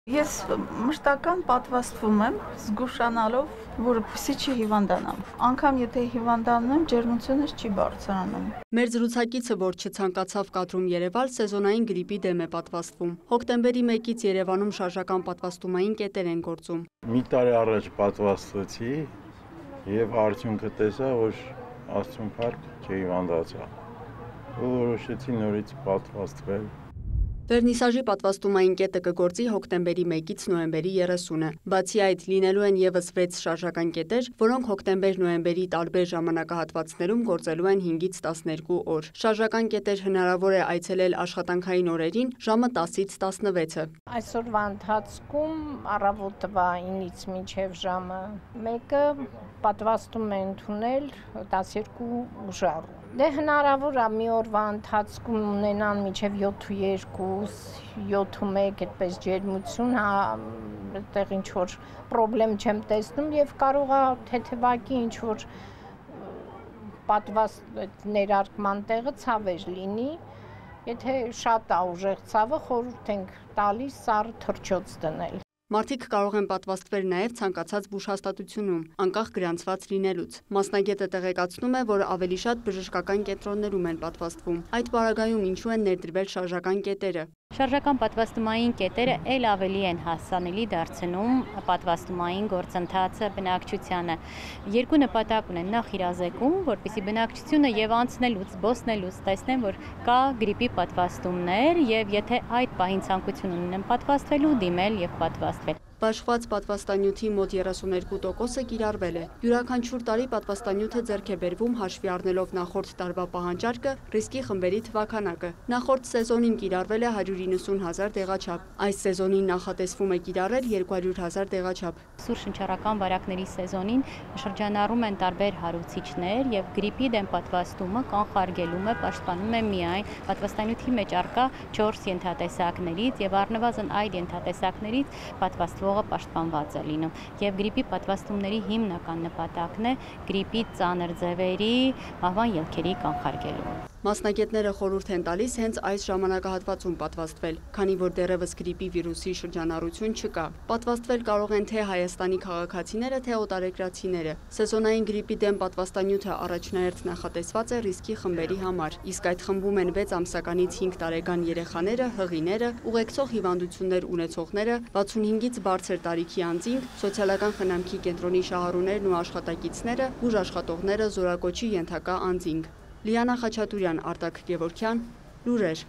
Ես մշտական պատվաստվում եմ, զգուշանալով, որպեսզի չհիվանդանամ։ Անգամ եթե հիվանդանում եմ, ջերմությունս չի բարձրանում։ Մեր զրուցակիցը, որ չցանկացավ կադրում երևալ, սեզոնային գրիպի դեմ է պատվաստվում։ Հոկտեմբերի 1-ից Երևանում շարժական պատվաստումային կետեր են գործում։ Մի տարի առաջ պատվաստվեցի եւ արդյունքը տեսա, որ Աստծուն փառք չհիվանդացա։ Որոշեցի նորից պատվաստվել։ Վերնիսաժի պատվաստումային կետը կգործի հոկտեմբերի 1-ից նոյեմբերի 30-ը։ Բացի այդ, լինելու են ևս 6 շարժական կետեր, որոնք հոկտեմբեր-նոյեմբերի տարբեր ժամանակահատվածներում գործելու են 5-ից 12 օր։ Շարժական կետեր հնարավոր է այցելել աշխատանքային օրերին ժամը 10-ից 16-ը։ Այսօրվա ընթացքում առավոտվա 9-ից մինչև ժամը 1-ը պատվաստում են ընդունել 12 ուժառու։ Դե հնարավոր է մի օրվա ընթացքում ունենան մինչև 7.2, 7.1 այդպես ջերմություն, այդտեղ ինչ որ պրոբլեմ չեմ տեսնում եւ կարող է թեթևակի ինչ որ պատվաստ ներարկման տեղը ցավեր լինի։ Եթե շատ է ուժեղ ցավը, խորհուրդ ենք տալիս սառը թռչոց դնել։ Մարդիկ կարող են պատվաստվել նաև ցանկացած բուժհաստատությունում, անկախ գրանցված լինելուց։ Մասնագետը տեղեկացնում է, որ ավելի շատ բժշկական կենտրոններում են պատվաստվում։ Այդ պարագայում ինչու են ներդրվել շարժական կետերը։ Շարժական պատվաստումային կետերը ել ավելի են հասանելի դարձնում պատվաստումային գործընթացը բնակչությանը։ Երկու նպատակ ունեն՝ նախ իրազեկում, որպեսզի բնակչությունը եւ անցնելուց, բոսնելուց տեսնեն, որ կա գրիպի պատվաստումներ եւ եթե այդ պահին ցանկություն ունեն պատվաստվելու, դիմել եւ պատվաստվել։ Բաշխված պատվաստանյութի մոտ 32%-ը կիրառվել է։ Յուրաքանչյուր տարի պատվաստանյութը ձեռք է բերվում հաշվի առնելով նախորդ տարվա պահանջարկը, ռիսկի խմբերի թվաքանակը։ Նախորդ սեզոնին կիրառվել է 190,000 տեղաչափ։ Այս սեզոնին նախատեսվում է կիրառել 200,000 տեղաչափ։ Սուր շնչառական վարակների սեզոնին շրջանառում են տարբեր հարուցիչներ եւ գրիպի դեմ պատվաստումը կանխարգելում է, պաշտպանում է միայն պատվաստանյութի մեջ առկա 4 ենթատեսակներից եւ առնվազն այդ ենթատեսակներից պատվաստվողը պաշտպանված է լինում եւ գրիպի պատվաստումների հիմնական նպատակն է գրիպի ծանր ձևերի մահվան ելքերի կանխարգելումը։ Մասնագետները խորհուրդ են տալիս հենց այս ժամանակահատվածում պատվաստվել, քանի որ դեռևս գրիպի վիրուսի շրջանառություն չկա։ Պատվաստվել կարող են թե Հայաստանի քաղաքացիները, թե օտարերկրացիները։ Սեզոնային գրիպի դեմ պատվաստանյութը առաջնահերթ նախատեսված է ռիսկի խմբերի համար, իսկ այդ խմբում են 6 ամսականից 5 տարեկան երեխաները, հղիները, ուղեկցող հիվանդություններ ունեցողները, 65-ից բարձր տարիքի անձինք, սոցիալական խնամքի կենտրոնի շահառուներն ու աշխատակիցները, բուժաշխատողները, զորակոչի ենթակա անձինք։ Լիանա Խաչատուրյան, Արտակ Գևորգյան, լուրեր։